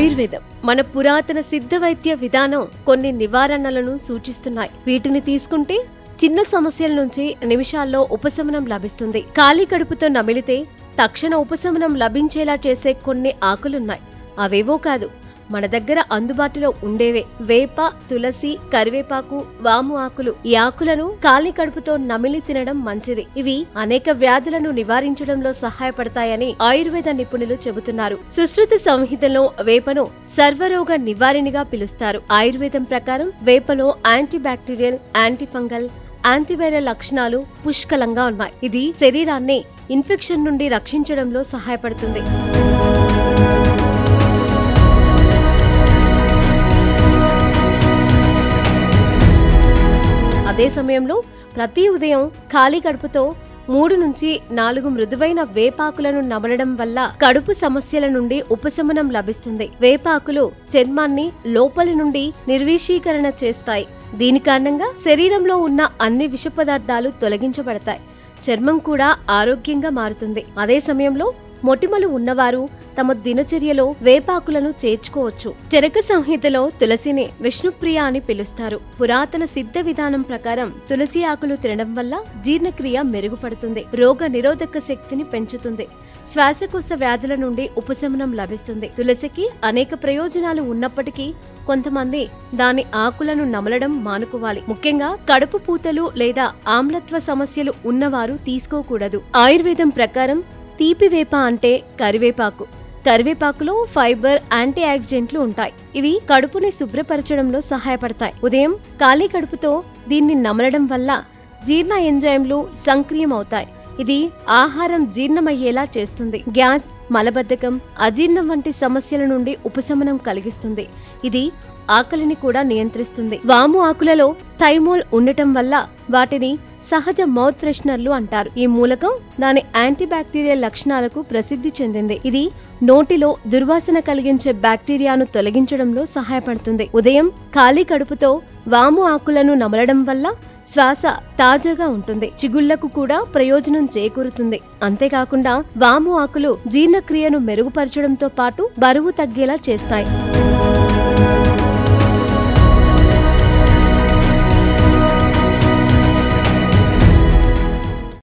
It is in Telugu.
ఆయుర్వేదం మన పురాతన సిద్ధ వైద్య విధానం కొన్ని నివారణలను సూచిస్తున్నాయి. వీటిని తీసుకుంటే చిన్న సమస్యల నుంచి నిమిషాల్లో ఉపశమనం లభిస్తుంది. ఖాళీ కడుపుతో నమిలితే తక్షణ ఉపశమనం లభించేలా చేసే కొన్ని ఆకులున్నాయి. అవేవో కాదు, మన దగ్గర అందుబాటులో ఉండేవే. వేప, తులసి, కరివేపాకు, వాము ఆకులు. ఈ ఆకులను ఖాళీ కడుపుతో నమిలి తినడం మంచిది. ఇవి అనేక వ్యాధులను నివారించడంలో సహాయపడతాయని ఆయుర్వేద నిపుణులు చెబుతున్నారు. సుశ్రుత సంహితలో వేపను సర్వరోగ నివారణగా పిలుస్తారు. ఆయుర్వేదం ప్రకారం వేపలో యాంటీబ్యాక్టీరియల్, యాంటీఫంగల్, యాంటీవైరల్ లక్షణాలు పుష్కలంగా ఉన్నాయి. ఇది శరీరాన్ని ఇన్ఫెక్షన్ నుండి రక్షించడంలో సహాయపడుతుంది. అదే సమయంలో ప్రతి ఉదయం ఖాళీ కడుపుతో 3 నుంచి 4 మృదువైన వేపాకులను నమలడం వల్ల కడుపు సమస్యల నుండి ఉపశమనం లభిస్తుంది. వేపాకులు చర్మాన్ని లోపలి నుండి నిర్వీషీకరణ చేస్తాయి. దీని కారణంగా శరీరంలో ఉన్న అన్ని విష పదార్థాలు తొలగించబడతాయి. చర్మం కూడా ఆరోగ్యంగా మారుతుంది. అదే సమయంలో మొటిమలు ఉన్నవారు తమ దినచర్యలో వేపాకులను చేర్చుకోవచ్చు. చరక సంహితలో తులసిని విష్ణుప్రియ అని పిలుస్తారు. పురాతన సిద్ధ విధానం ప్రకారం తులసి ఆకులు తినడం వల్ల జీర్ణక్రియ మెరుగుపడుతుంది, రోగ నిరోధక శక్తిని పెంచుతుంది, శ్వాసకోశ వ్యాధుల నుండి ఉపశమనం లభిస్తుంది. తులసికి అనేక ప్రయోజనాలు ఉన్నప్పటికీ కొంతమంది దాని ఆకులను నమలడం మానుకోవాలి. ముఖ్యంగా కడుపు పూతలు లేదా ఆమ్లత్వ సమస్యలు ఉన్నవారు తీసుకోకూడదు. ఆయుర్వేదం ప్రకారం తీపి వేప అంటే కరివేపాకు. కరివేపాకులో ఫైబర్, యాంటీ ఆక్సిడెంట్లు ఉంటాయి. ఇవి కడుపుని శుభ్రపరచడంలో సహాయపడతాయి. ఉదయం ఖాళీ కడుపుతో దీన్ని నమలడం వల్ల జీర్ణ ఎంజైమ్లు సంక్రియమవుతాయి. ఇది ఆహారం జీర్ణమయ్యేలా చేస్తుంది. గ్యాస్, మలబద్ధకం, అజీర్ణం వంటి సమస్యల నుండి ఉపశమనం కలిగిస్తుంది. ఇది ఆకలిని కూడా నియంత్రిస్తుంది. వాము ఆకులలో థైమోల్ ఉండటం వల్ల వాటిని సహజ మౌత్ ఫ్రెషనర్లు అంటారు. ఈ మూలకం దాని యాంటీబ్యాక్టీరియల్ లక్షణాలకు ప్రసిద్ధి చెందింది. ఇది నోటిలో దుర్వాసన కలిగించే బ్యాక్టీరియాను తొలగించడంలో సహాయపడుతుంది. ఉదయం ఖాళీ కడుపుతో వాము ఆకులను నమలడం వల్ల శ్వాస తాజాగా ఉంటుంది. చిగుళ్లకు కూడా ప్రయోజనం చేకూరుతుంది. అంతేకాకుండా వాము ఆకులు జీర్ణక్రియను మెరుగుపరచడంతో పాటు బరువు తగ్గేలా చేస్తాయి.